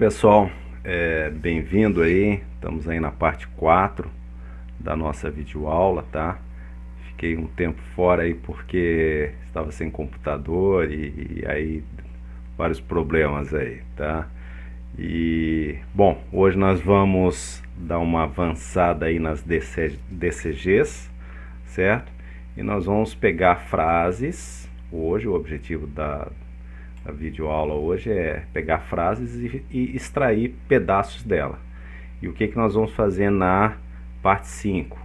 Pessoal, bem-vindo aí, estamos aí na parte 4 da nossa videoaula, tá? Fiquei um tempo fora aí porque estava sem computador e aí vários problemas aí, tá? E, bom, hoje nós vamos dar uma avançada aí nas DCGs, certo? E nós vamos pegar frases, hoje o objetivo a videoaula hoje é pegar frases e extrair pedaços dela. E o que nós vamos fazer na parte 5?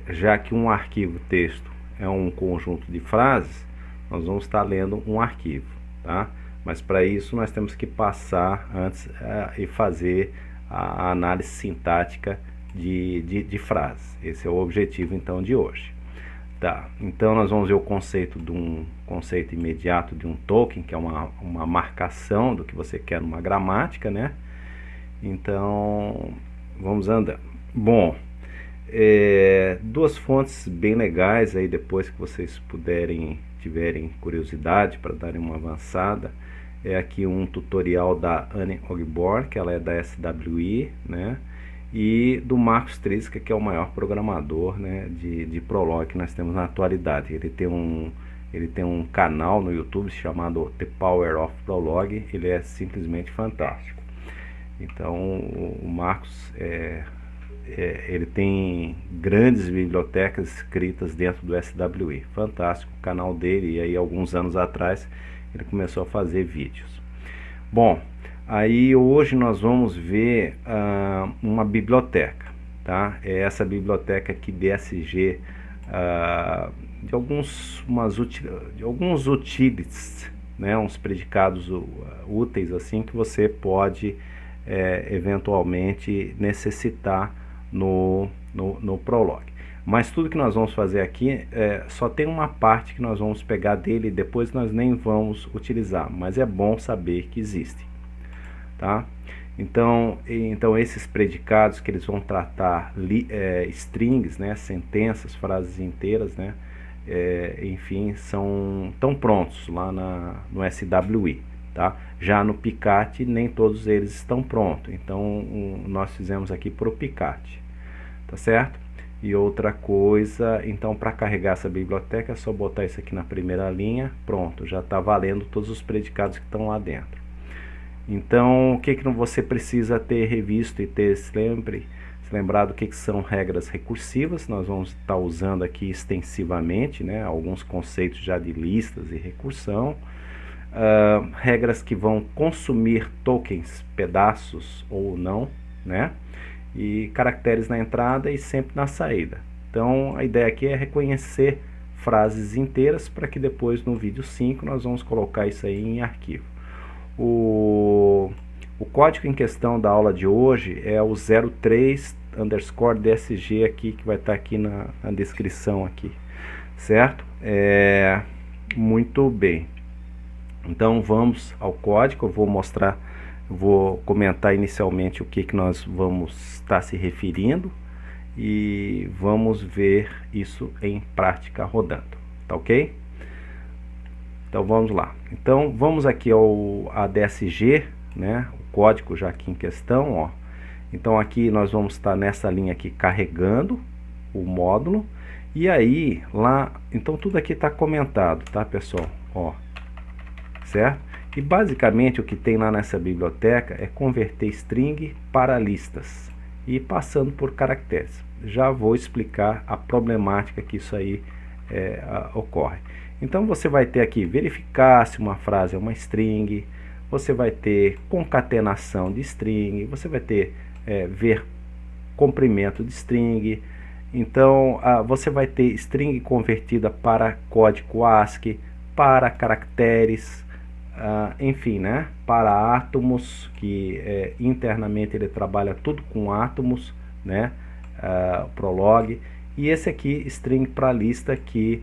Já que um arquivo texto é um conjunto de frases, nós vamos estar lendo um arquivo, tá? Mas para isso nós temos que passar antes e fazer a análise sintática de frases. Esse é o objetivo então de hoje. Tá, então nós vamos ver o conceito de um conceito imediato de um token, que é uma marcação do que você quer numa gramática, né? Então, vamos andando. Bom, duas fontes bem legais aí, depois que vocês tiverem curiosidade para darem uma avançada, é aqui um tutorial da Anne Ogborn, que ela é da SWI, né? E do Marcos Trizca, que é o maior programador, né, de Prolog que nós temos na atualidade. Ele tem um canal no YouTube chamado The Power of Prolog. Ele é simplesmente fantástico. Então o Marcos ele tem grandes bibliotecas escritas dentro do SWI. Fantástico o canal dele. E aí alguns anos atrás ele começou a fazer vídeos. Bom, aí hoje nós vamos ver uma biblioteca, tá? É essa biblioteca aqui DSG de alguns utilities, né? Uns predicados úteis assim que você pode eventualmente necessitar no Prolog. Mas tudo que nós vamos fazer aqui só tem uma parte que nós vamos pegar dele e depois nós nem vamos utilizar, mas é bom saber que existe. Tá? Então esses predicados que eles vão tratar strings, né, sentenças, frases inteiras, né, enfim, estão prontos lá no SWI. Tá? Já no Picat nem todos eles estão prontos, então nós fizemos aqui para o Picat, tá certo? E outra coisa, então para carregar essa biblioteca é só botar isso aqui na primeira linha, pronto, já está valendo todos os predicados que estão lá dentro. Então, o que você precisa ter revisto e ter se lembrado o que são regras recursivas. Nós vamos estar usando aqui extensivamente, né, alguns conceitos já de listas e recursão. Regras que vão consumir tokens, pedaços ou não, né? E caracteres na entrada e sempre na saída. Então, a ideia aqui é reconhecer frases inteiras para que depois no vídeo 5 nós vamos colocar isso aí em arquivo. O código em questão da aula de hoje é o 03_DSG aqui, que vai estar aqui na descrição aqui, certo? Muito bem. Então vamos ao código, vou comentar inicialmente o que nós vamos estar se referindo e vamos ver isso em prática rodando, tá ok? Então vamos lá. Então vamos aqui ao ADSG, né? O código já aqui em questão, ó. Então aqui nós vamos estar nessa linha aqui carregando o módulo e aí lá, então tudo aqui está comentado, tá, pessoal? Ó, certo? E basicamente o que tem lá nessa biblioteca é converter string para listas e passando por caracteres. Já vou explicar a problemática que isso aí ocorre. Então você vai ter aqui verificar se uma frase é uma string, você vai ter concatenação de string, você vai ter ver comprimento de string, então você vai ter string convertida para código ASCII, para caracteres, enfim, né, para átomos, que internamente ele trabalha tudo com átomos, né, Prolog, e esse aqui string para lista que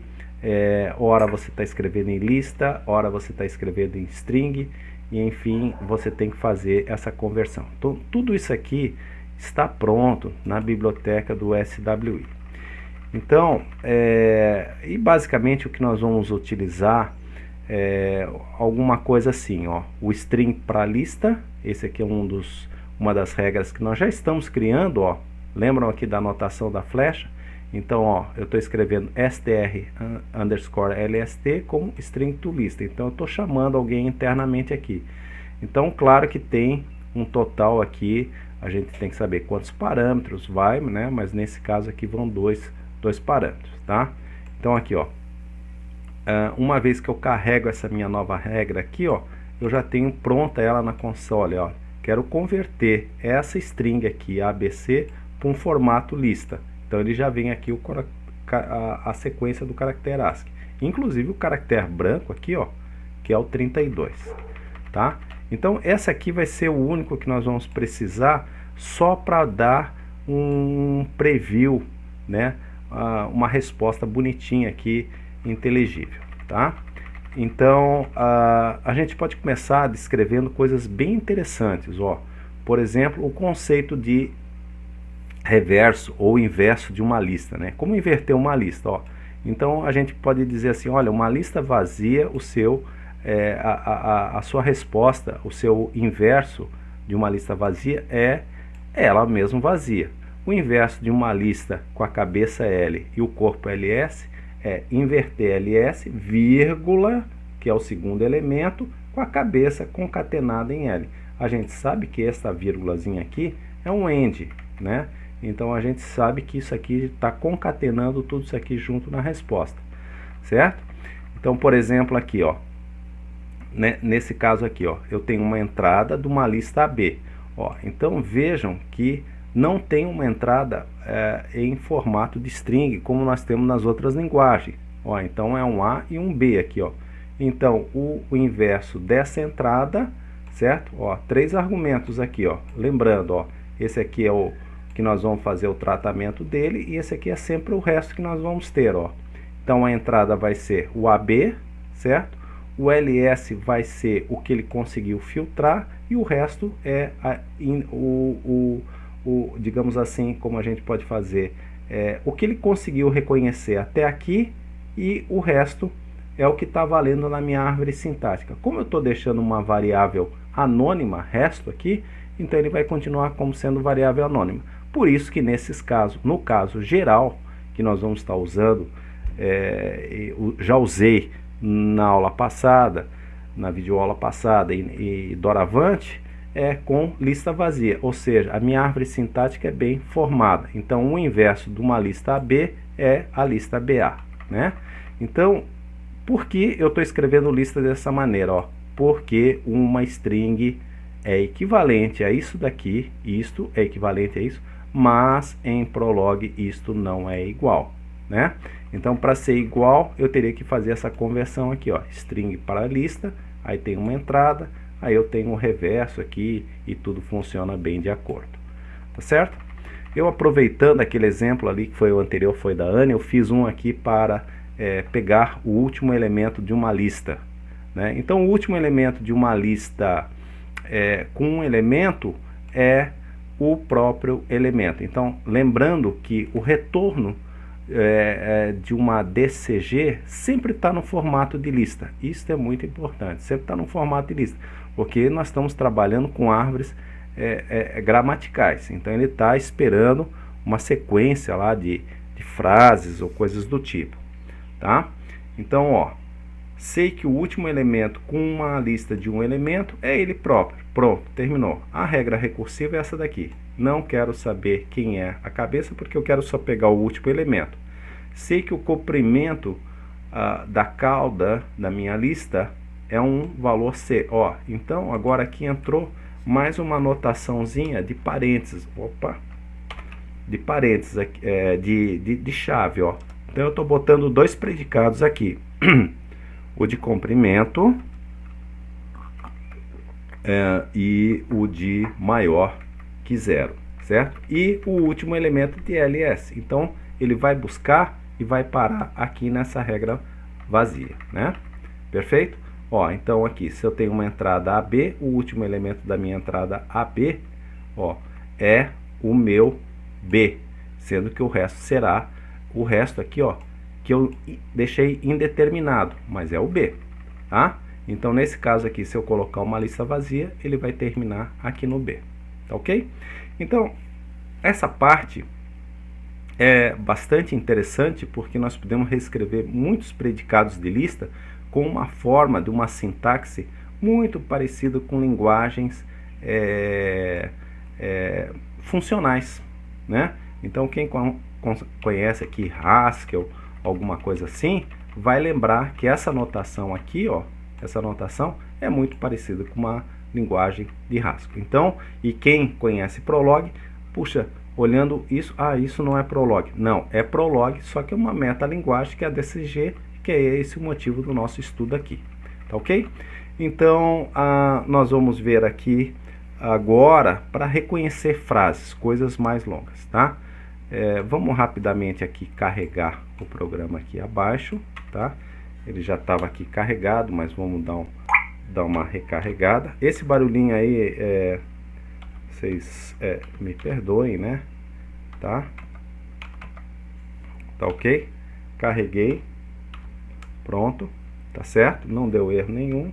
ora você está escrevendo em lista, ora você está escrevendo em string, e enfim, você tem que fazer essa conversão. Então, tudo isso aqui está pronto na biblioteca do SWI. Então, e basicamente o que nós vamos utilizar alguma coisa assim, ó, o string para lista. Esse aqui é uma das regras que nós já estamos criando, ó. Lembram aqui da anotação da flecha? Então, ó, eu estou escrevendo str_lst como string to lista. Então, eu estou chamando alguém internamente aqui. Então, claro que tem um total aqui. A gente tem que saber quantos parâmetros vai, né? Mas nesse caso aqui vão dois parâmetros, tá? Então, aqui, ó. Uma vez que eu carrego essa minha nova regra aqui, ó, eu já tenho pronta ela na console, ó. Quero converter essa string aqui, ABC, para um formato lista. Então ele já vem aqui a sequência do caractere ASCII. Inclusive o caractere branco aqui, ó, que é o 32, tá? Então essa aqui vai ser o único que nós vamos precisar só para dar um preview, né? Uma resposta bonitinha aqui, inteligível, tá? Então a gente pode começar descrevendo coisas bem interessantes, ó. Por exemplo, o conceito de reverso ou inverso de uma lista, né? Como inverter uma lista, ó. Então a gente pode dizer assim, olha, uma lista vazia, a sua resposta, o seu inverso de uma lista vazia é ela mesmo vazia. O inverso de uma lista com a cabeça L e o corpo LS é inverter LS, vírgula, que é o segundo elemento, com a cabeça concatenada em L. A gente sabe que essa vírgulazinha aqui é um AND, né? Então a gente sabe que isso aqui está concatenando tudo isso aqui junto na resposta, certo? Então, por exemplo, aqui, ó, né, nesse caso aqui, ó, eu tenho uma entrada de uma lista AB. Ó, então vejam que não tem uma entrada em formato de string, como nós temos nas outras linguagens. Ó, então é um A e um B aqui, ó. Então o inverso dessa entrada, certo? Ó, 3 argumentos aqui, ó. Lembrando, ó, esse aqui é o que nós vamos fazer o tratamento dele e esse aqui é sempre o resto que nós vamos ter, ó. Então a entrada vai ser o AB, certo? O LS vai ser o que ele conseguiu filtrar e o resto é digamos assim, como a gente pode fazer, o que ele conseguiu reconhecer até aqui e o resto é o que está valendo na minha árvore sintática. Como eu estou deixando uma variável anônima, resto aqui, então ele vai continuar como sendo variável anônima. Por isso que nesses casos, no caso geral, que nós vamos estar usando, já usei na aula passada, na videoaula passada e doravante, com lista vazia, ou seja, a minha árvore sintática é bem formada. Então o inverso de uma lista AB é a lista BA, né? Então, por que eu estou escrevendo lista dessa maneira, ó? Porque uma string é equivalente a isso daqui, isto é equivalente a isso, mas em Prolog isto não é igual, né? Então, para ser igual, eu teria que fazer essa conversão aqui, ó, string para lista, aí tem uma entrada, aí eu tenho um reverso aqui e tudo funciona bem de acordo, tá certo? Eu, aproveitando aquele exemplo ali que foi o anterior, foi da Anne, eu fiz um aqui para pegar o último elemento de uma lista, né? Então o último elemento de uma lista com um elemento é o próprio elemento. Então lembrando que o retorno de uma DCG sempre está no formato de lista. Isso é muito importante, sempre está no formato de lista, porque nós estamos trabalhando com árvores gramaticais. Então ele está esperando uma sequência lá de frases ou coisas do tipo, tá? Então, ó, sei que o último elemento com uma lista de um elemento é ele próprio. Pronto, terminou. A regra recursiva é essa daqui. Não quero saber quem é a cabeça, porque eu quero só pegar o último elemento. Sei que o comprimento da cauda da minha lista é um valor C. Ó, então agora aqui entrou mais uma anotaçãozinha de parênteses. Opa! De parênteses, de chave, ó. Então eu estou botando dois predicados aqui. O de comprimento e o de maior que zero, certo? E o último elemento de ls. Então ele vai buscar e vai parar aqui nessa regra vazia, né? Perfeito? Ó, então aqui, se eu tenho uma entrada AB, o último elemento da minha entrada AB, ó, é o meu B, sendo que o resto será o resto aqui, ó, que eu deixei indeterminado, mas é o B, tá? Então, nesse caso aqui, se eu colocar uma lista vazia, ele vai terminar aqui no B, tá ok? Então, essa parte é bastante interessante porque nós podemos reescrever muitos predicados de lista com uma forma de uma sintaxe muito parecida com linguagens funcionais, né? Então, quem conhece aqui Haskell, alguma coisa assim, vai lembrar que essa notação aqui, ó, essa notação é muito parecida com uma linguagem de Haskell. Então, e quem conhece Prolog, puxa, olhando isso, isso não é Prolog. Não, é Prolog, só que é uma metalinguagem que é a DCG, que é esse o motivo do nosso estudo aqui. Tá ok? Então, nós vamos ver aqui agora para reconhecer frases, coisas mais longas, tá? Vamos rapidamente aqui carregar o programa aqui abaixo, tá? Ele já estava aqui carregado, mas vamos dar uma recarregada. Esse barulhinho aí, vocês me perdoem, né? Tá? Tá ok? Carreguei. Pronto. Tá certo? Não deu erro nenhum.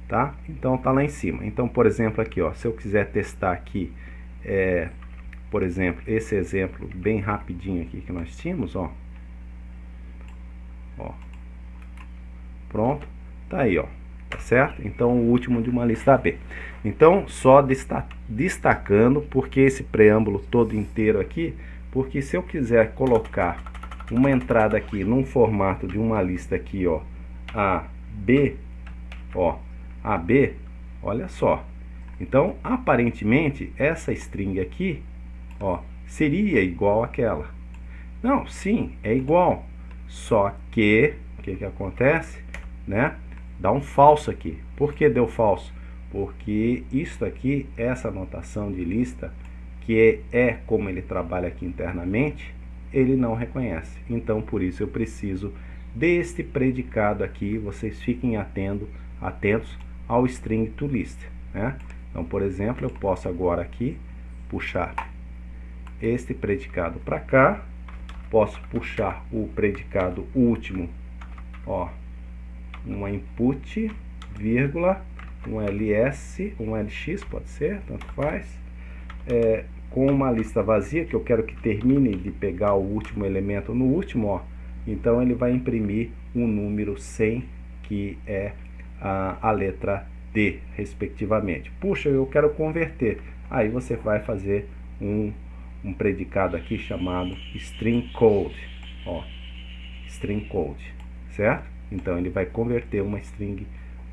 Tá? Então tá lá em cima. Então, por exemplo, aqui, ó, se eu quiser testar aqui, por exemplo, esse exemplo bem rapidinho aqui que nós tínhamos, ó. Pronto. Tá aí, ó. Tá certo? Então, o último de uma lista B. Então, só destacando, porque esse preâmbulo todo inteiro aqui, porque se eu quiser colocar uma entrada aqui num formato de uma lista aqui, ó, AB, ó, AB, olha só. Então, aparentemente, essa string aqui, ó, seria igual àquela. Não, sim, é igual. Só que, o que acontece, né? Dá um falso aqui. Por que deu falso? Porque isso aqui, essa notação de lista, que é como ele trabalha aqui internamente, ele não reconhece. Então, por isso eu preciso deste predicado aqui. Vocês fiquem atentos ao string to list, né? Então, por exemplo, eu posso agora aqui puxar este predicado para cá. Posso puxar o predicado último, ó, uma input, vírgula, um ls, um lx, pode ser, tanto faz, com uma lista vazia, que eu quero que termine de pegar o último elemento no último, ó. Então ele vai imprimir um número 100, que é a letra D, respectivamente. Puxa, eu quero converter. Aí você vai fazer um predicado aqui chamado string code, ó, string code, certo? Então ele vai converter uma string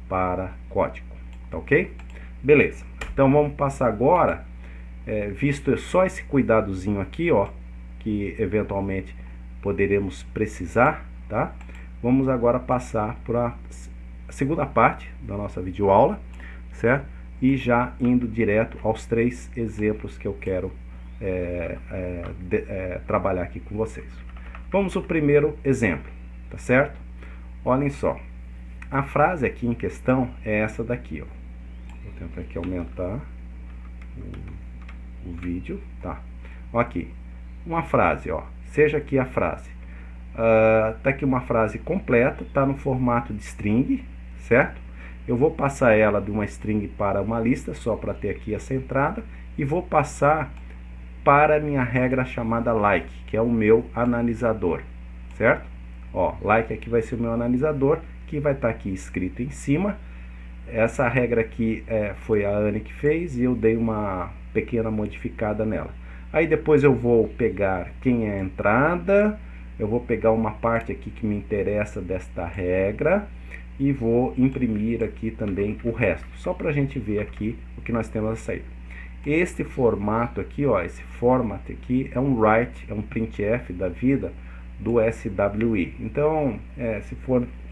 para código, tá ok? Beleza. Então vamos passar agora, visto só esse cuidadozinho aqui, ó, que eventualmente poderemos precisar, tá? Vamos agora passar para a segunda parte da nossa videoaula, certo? E já indo direto aos 3 exemplos que eu quero trabalhar aqui com vocês. Vamos ao primeiro exemplo, tá certo? Olhem só, a frase aqui em questão é essa daqui, ó. Vou tentar aqui aumentar o vídeo, tá? Aqui, uma frase, ó, seja aqui a frase, tá aqui uma frase completa, tá no formato de string, certo? Eu vou passar ela de uma string para uma lista, só para ter aqui essa entrada, e vou passar para a minha regra chamada like, que é o meu analisador, certo? Ó, like aqui vai ser o meu analisador, que vai estar aqui escrito em cima. Essa regra aqui foi a Anne que fez e eu dei uma pequena modificada nela. Aí depois eu vou pegar quem é a entrada, eu vou pegar uma parte aqui que me interessa desta regra e vou imprimir aqui também o resto, só para a gente ver aqui o que nós temos a sair. Este formato aqui, ó, esse format aqui é um write, é um printf da vida do SWI. Então, se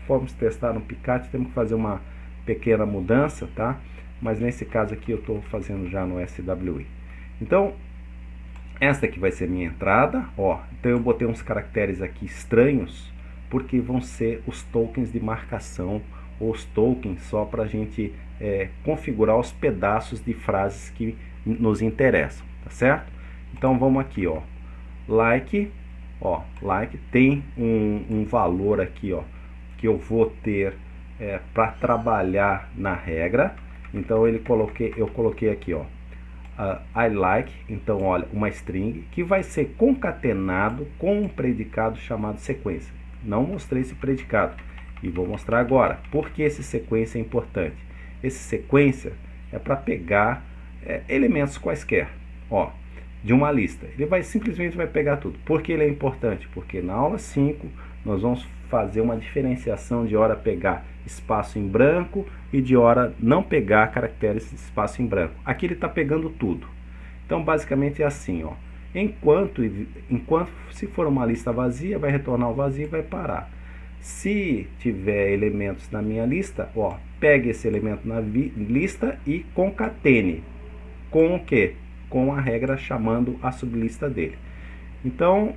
formos testar no Picat, temos que fazer uma pequena mudança, tá? Mas nesse caso aqui eu estou fazendo já no SWI. Então, esta aqui vai ser minha entrada, ó. Então eu botei uns caracteres aqui estranhos, porque vão ser os tokens de marcação, ou os tokens só para a gente configurar os pedaços de frases que nos interessam, tá certo? Então vamos aqui, ó, like, ó, like tem um valor aqui, ó, que eu vou ter para trabalhar na regra. Então eu coloquei aqui, ó, I like, então olha, uma string que vai ser concatenado com um predicado chamado sequência. Não mostrei esse predicado e vou mostrar agora. Por que esse sequência é importante? Esse sequência é para pegar elementos quaisquer, ó, de uma lista. Ele simplesmente vai pegar tudo. Por que ele é importante? Porque na aula 5 nós vamos fazer uma diferenciação de hora pegar espaço em branco e de hora não pegar caracteres de espaço em branco. Aqui ele está pegando tudo. Então basicamente é assim, ó. Enquanto se for uma lista vazia, vai retornar o vazio e vai parar. Se tiver elementos na minha lista, ó, pegue esse elemento na lista e concatene. Com o quê? Com a regra chamando a sublista dele. Então,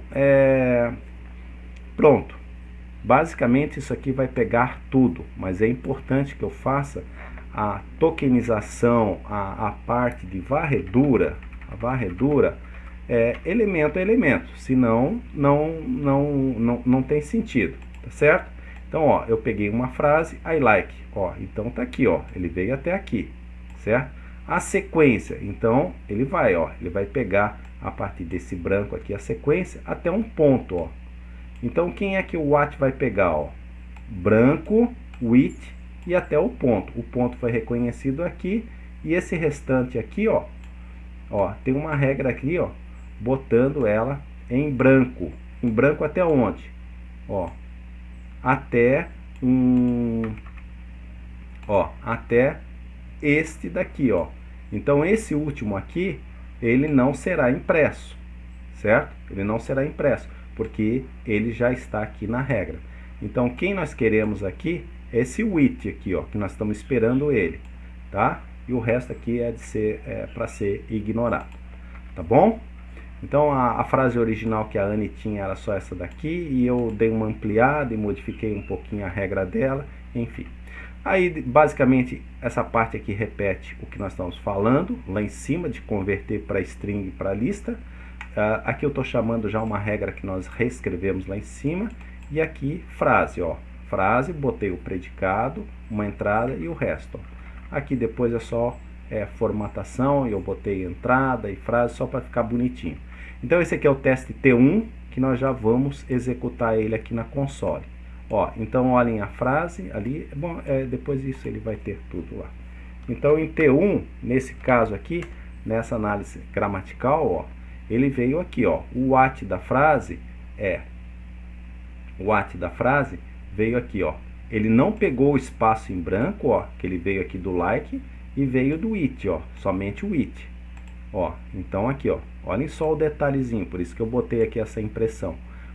pronto. Basicamente isso aqui vai pegar tudo, mas é importante que eu faça a tokenização, a parte de varredura, a varredura elemento a elemento, senão não tem sentido, tá certo? Então, ó, eu peguei uma frase, I like, ó, então tá aqui, ó, ele veio até aqui, certo? A sequência, então ele vai pegar a partir desse branco aqui a sequência até um ponto, ó. Então quem é que o what vai pegar, ó? Branco, with e até o ponto. O ponto foi reconhecido aqui e esse restante aqui, ó, tem uma regra aqui, ó, botando ela em branco. Em branco até onde? Ó, até até este daqui, ó. Então esse último aqui, ele não será impresso, certo? Ele não será impresso, porque ele já está aqui na regra. Então quem nós queremos aqui é esse with aqui, ó, que nós estamos esperando ele, tá? E o resto aqui é para ser ignorado, tá bom? Então a frase original que a Anne tinha era só essa daqui, e eu dei uma ampliada e modifiquei um pouquinho a regra dela, enfim. Aí basicamente essa parte aqui repete o que nós estamos falando lá em cima, de converter para string para lista. Aqui eu estou chamando já uma regra que nós reescrevemos lá em cima, e aqui frase, ó, frase, botei o predicado, uma entrada e o resto, ó. Aqui depois é só formatação, e eu botei entrada e frase só para ficar bonitinho. Então esse aqui é o teste T1, que nós já vamos executar ele aqui na console. Ó, então olhem a frase ali, bom, depois disso ele vai ter tudo lá. Então em T1, nesse caso aqui, nessa análise gramatical, ó, ele veio aqui, ó, o what da frase veio aqui, ó. Ele não pegou o espaço em branco, ó, que ele veio aqui do like, e veio do it, ó, somente o it. Ó, então aqui, ó, olhem só o detalhezinho, por isso que eu botei aqui essa impressão.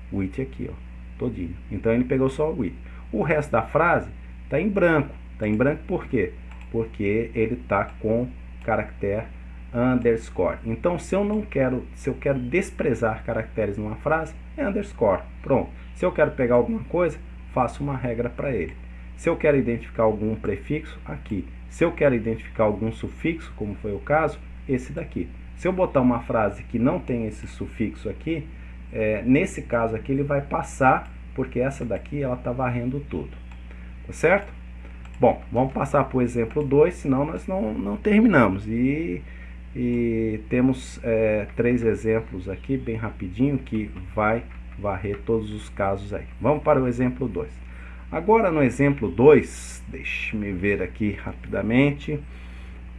O it aqui, ó, todinho. Então ele pegou só o it. O resto da frase tá em branco. Tá em branco por quê? Porque ele tá com caractere underscore. Então se eu quero desprezar caracteres numa frase, é underscore. Pronto. Se eu quero pegar alguma coisa, faço uma regra para ele. Se eu quero identificar algum prefixo, aqui. Se eu quero identificar algum sufixo, como foi o caso, esse daqui. Se eu botar uma frase que não tem esse sufixo aqui, nesse caso aqui ele vai passar, porque essa daqui ela está varrendo tudo. Tá certo? Bom, vamos passar para o exemplo 2, senão nós não terminamos. E temos 3 exemplos aqui, bem rapidinho, que vai varrer todos os casos aí. Vamos para o exemplo 2. Agora no exemplo 2, deixe-me ver aqui rapidamente,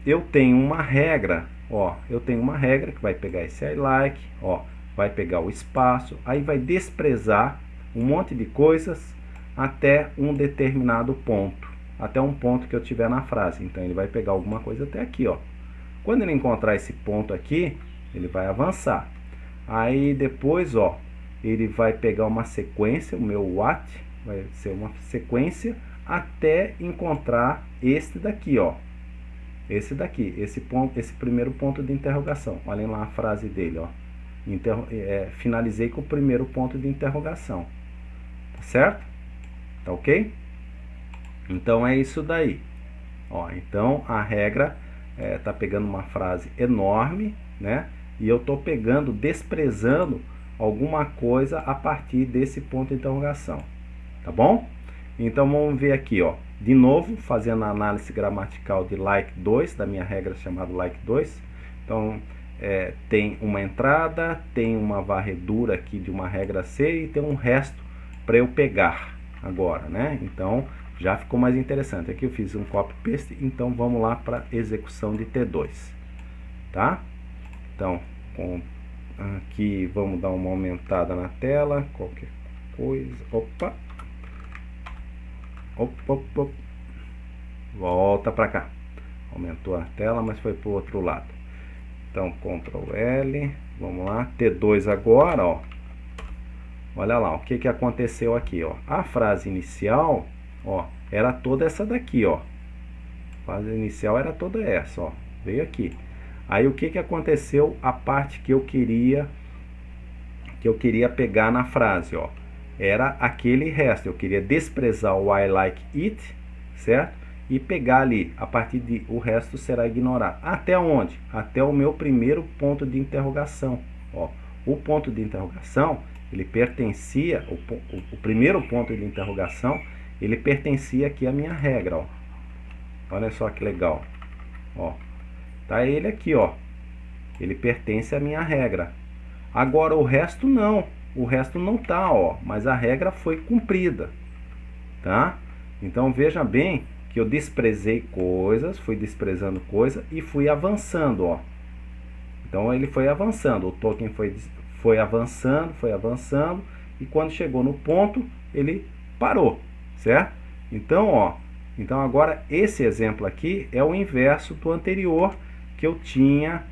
eu tenho uma regra, ó, que vai pegar esse I like, ó, vai pegar o espaço, aí vai desprezar um monte de coisas até um determinado ponto, até um ponto que eu tiver na frase. Então ele vai pegar alguma coisa até aqui, ó. Quando ele encontrar esse ponto aqui, ele vai avançar. Aí depois, ó, ele vai pegar uma sequência, o meu what vai ser uma sequência até encontrar este daqui, ó. Esse daqui, esse primeiro ponto de interrogação. Olhem lá a frase dele, ó. Finalizei com o primeiro ponto de interrogação. Tá certo? Tá ok? Então é isso daí. Ó, então a regra tá pegando uma frase enorme, né? E eu tô pegando, desprezando alguma coisa a partir desse ponto de interrogação. Tá bom? Então vamos ver aqui, ó. de novo, fazendo a análise gramatical de like 2, da minha regra chamada like 2. Então, tem uma entrada, tem uma varredura aqui de uma regra C e tem um resto para eu pegar agora, né? Então, já ficou mais interessante. Aqui eu fiz um copy-paste, então vamos lá para execução de T2, tá? Então, aqui vamos dar uma aumentada na tela, qualquer coisa, opa, volta para cá, aumentou a tela, mas foi para o outro lado. Então, Ctrl L, vamos lá, T2 agora, ó. Olha lá, o que que aconteceu aqui, ó. A frase inicial, ó, era toda essa daqui, ó. A frase inicial era toda essa, ó. Veio aqui. Aí o que que aconteceu? A parte que eu queria pegar na frase, ó, era aquele resto. Eu queria desprezar o I like it, certo? E pegar ali, a partir de o resto será ignorado. Até onde? Até o meu primeiro ponto de interrogação, ó. O ponto de interrogação, ele pertencia, o primeiro ponto de interrogação, ele pertencia aqui à minha regra, ó. Olha só que legal, ó. Tá ele aqui, ó. Ele pertence à minha regra. Agora o resto não. O resto não tá, ó. Mas a regra foi cumprida, tá? Então veja bem que eu desprezei coisas, fui desprezando coisas e fui avançando, ó. Então ele foi avançando. O token foi avançando e quando chegou no ponto ele parou, certo? Então, ó. Então agora esse exemplo aqui é o inverso do anterior que eu tinha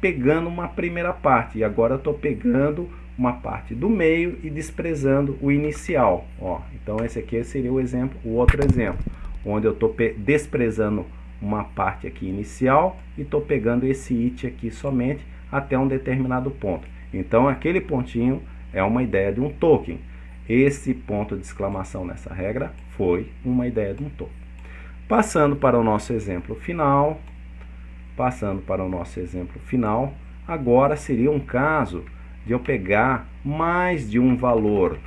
pegando uma primeira parte, e agora eu estou pegando uma parte do meio e desprezando o inicial, ó. Então esse aqui seria o exemplo, o outro exemplo, onde eu estou desprezando uma parte aqui inicial e estou pegando esse it aqui somente até um determinado ponto. Então aquele pontinho é uma ideia de um token. Esse ponto de exclamação nessa regra foi uma ideia de um token. Passando para o nosso exemplo final, agora seria um caso de eu pegar mais de um valor,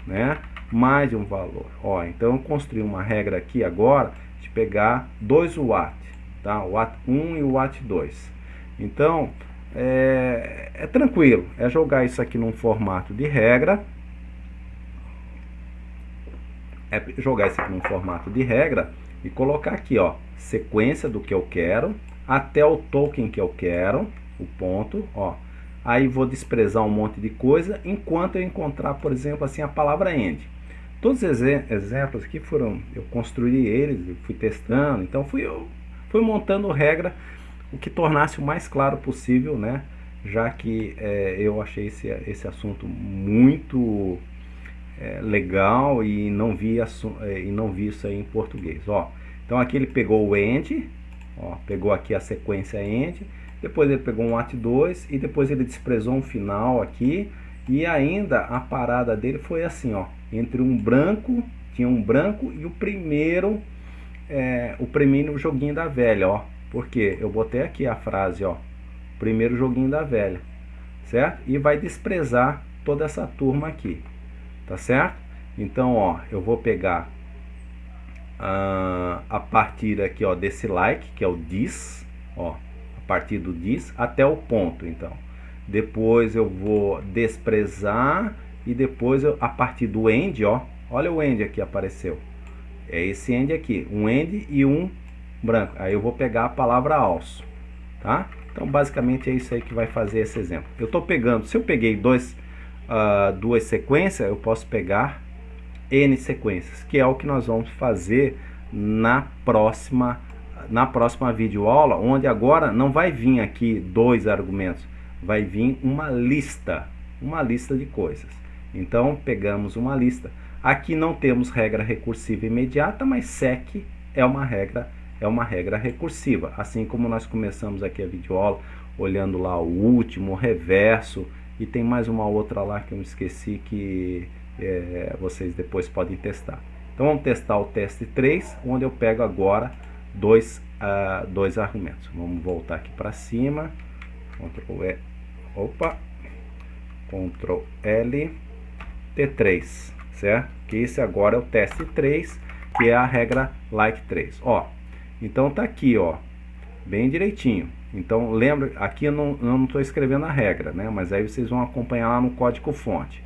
né? Mais de um valor. Ó, então eu construí uma regra aqui agora de pegar dois watt, tá? O watt 1 e o watt 2. Então, é tranquilo, é jogar isso aqui num formato de regra, e colocar aqui, ó, sequência do que eu quero, até o token que eu quero, o ponto, ó. Aí vou desprezar um monte de coisa, enquanto eu encontrar, por exemplo, assim, a palavra end. Todos os exemplos aqui eu construí eles, eu fui testando, então fui montando regra, o que tornasse o mais claro possível, né? Já que eu achei esse assunto muito legal e não vi isso aí em português, ó. Então aqui ele pegou o end, ó, pegou aqui a sequência end, depois ele pegou um watt 2 e depois ele desprezou um final aqui, e ainda a parada dele foi assim, ó, entre um branco, tinha um branco e o primeiro joguinho da velha, ó. Porque eu botei aqui a frase, ó, primeiro joguinho da velha, certo? E vai desprezar toda essa turma aqui, tá certo? Então, ó, eu vou pegar a partir aqui, ó, desse like, que é o this, ó, a partir do this até o ponto, então. Depois eu vou desprezar e depois a partir do end, ó, olha o end aqui apareceu. É esse end aqui, um end e um branco. Aí eu vou pegar a palavra also, tá? Então basicamente é isso aí que vai fazer esse exemplo. Eu estou pegando, se eu peguei duas sequências, eu posso pegar N sequências, que é o que nós vamos fazer na próxima videoaula, onde agora não vai vir aqui dois argumentos, vai vir uma lista de coisas. Então pegamos uma lista. Aqui não temos regra recursiva imediata, mas sec é uma regra recursiva. Assim como nós começamos aqui a videoaula olhando lá o último, o reverso, e tem mais uma outra lá que eu me esqueci que vocês depois podem testar. Então vamos testar o teste 3, onde eu pego agora dois argumentos. Vamos voltar aqui para cima, Ctrl L, T3, certo? Que esse agora é o teste 3, que é a regra like 3. Ó, então tá aqui, ó, bem direitinho. Então lembra, aqui eu não estou escrevendo a regra, né? Mas aí vocês vão acompanhar lá no código fonte.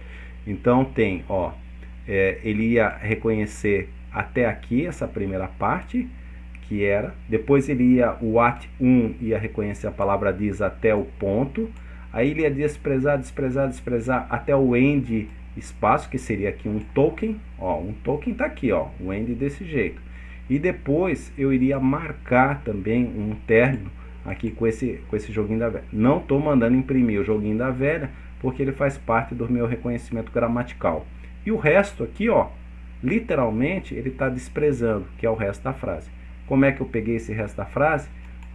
Então tem, ó, ele ia reconhecer até aqui essa primeira parte, que era, depois ele ia, o at1 ia reconhecer a palavra this até o ponto, aí ele ia desprezar até o end espaço, que seria aqui um token, ó, um token tá aqui, ó, o end desse jeito. E depois eu iria marcar também um término aqui com esse joguinho da velha. Não estou mandando imprimir o joguinho da velha, porque ele faz parte do meu reconhecimento gramatical. E o resto aqui, ó, literalmente ele está desprezando, que é o resto da frase. Como é que eu peguei esse resto da frase?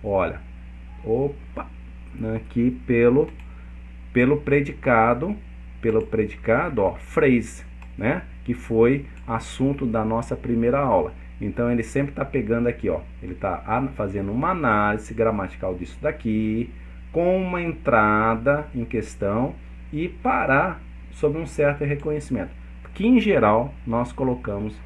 Olha, opa, aqui pelo predicado, ó, phrase, né? Que foi assunto da nossa primeira aula. Então ele sempre está pegando aqui, ó, ele está fazendo uma análise gramatical disso daqui, com uma entrada em questão e parar sobre um certo reconhecimento. Que em geral nós colocamos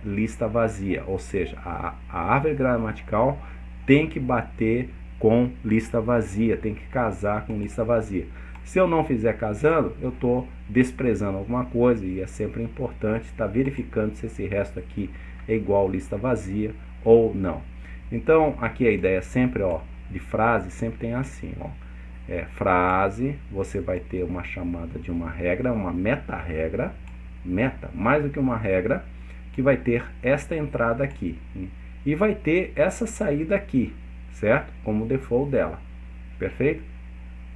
lista vazia, ou seja, a árvore gramatical tem que bater com lista vazia, tem que casar com lista vazia. Se eu não fizer casando, eu estou desprezando alguma coisa, e é sempre importante estar verificando se esse resto aqui é igual lista vazia ou não. Então aqui a ideia sempre, ó, de frase sempre tem assim, ó, frase, você vai ter uma chamada de uma regra, uma meta-regra, mais do que uma regra, que vai ter esta entrada aqui, e vai ter essa saída aqui, certo? Como default dela, perfeito?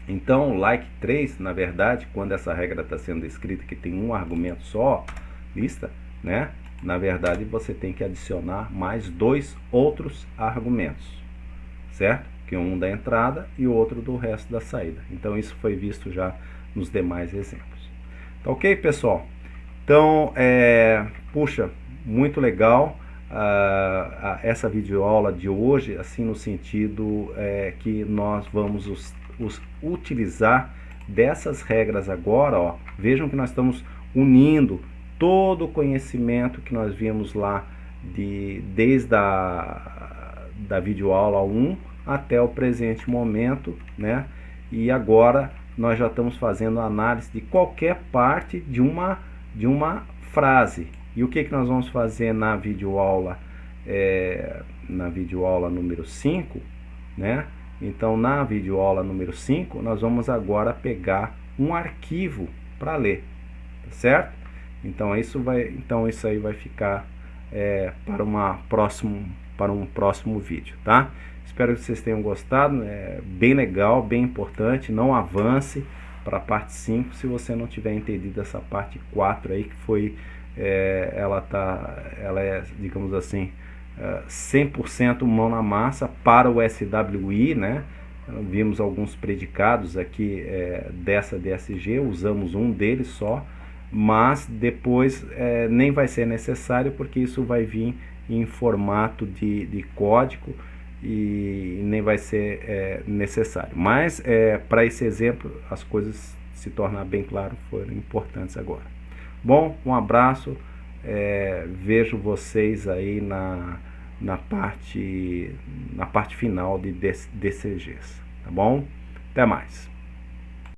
Então, like 3, na verdade, quando essa regra está sendo escrita que tem um argumento só, lista, né? Na verdade, você tem que adicionar mais 2 outros argumentos, certo? Que um da entrada e o outro do resto da saída. Então, isso foi visto já nos demais exemplos. Tá ok, pessoal? Então, puxa, muito legal essa videoaula de hoje, assim, no sentido que nós vamos utilizar dessas regras agora, ó. Vejam que nós estamos unindo todo o conhecimento que nós vimos lá desde da videoaula 1 até o presente momento, né? E agora nós já estamos fazendo análise de qualquer parte de uma frase. E o que nós vamos fazer na videoaula número 5, né? Então, na videoaula número 5, nós vamos agora pegar um arquivo para ler, tá certo? Então isso aí vai ficar para um próximo vídeo, tá? Espero que vocês tenham gostado, é bem legal, bem importante. Não avance para a parte 5 se você não tiver entendido essa parte 4 aí, que foi ela é, digamos assim, 100% mão na massa para o SWI, né? Vimos alguns predicados aqui dessa DSG, usamos um deles só, mas depois nem vai ser necessário, porque isso vai vir em formato de código e nem vai ser necessário. Mas para esse exemplo, as coisas se tornar bem claro foram importantes agora. Bom, um abraço, vejo vocês aí na parte final de DCGs, tá bom? Até mais.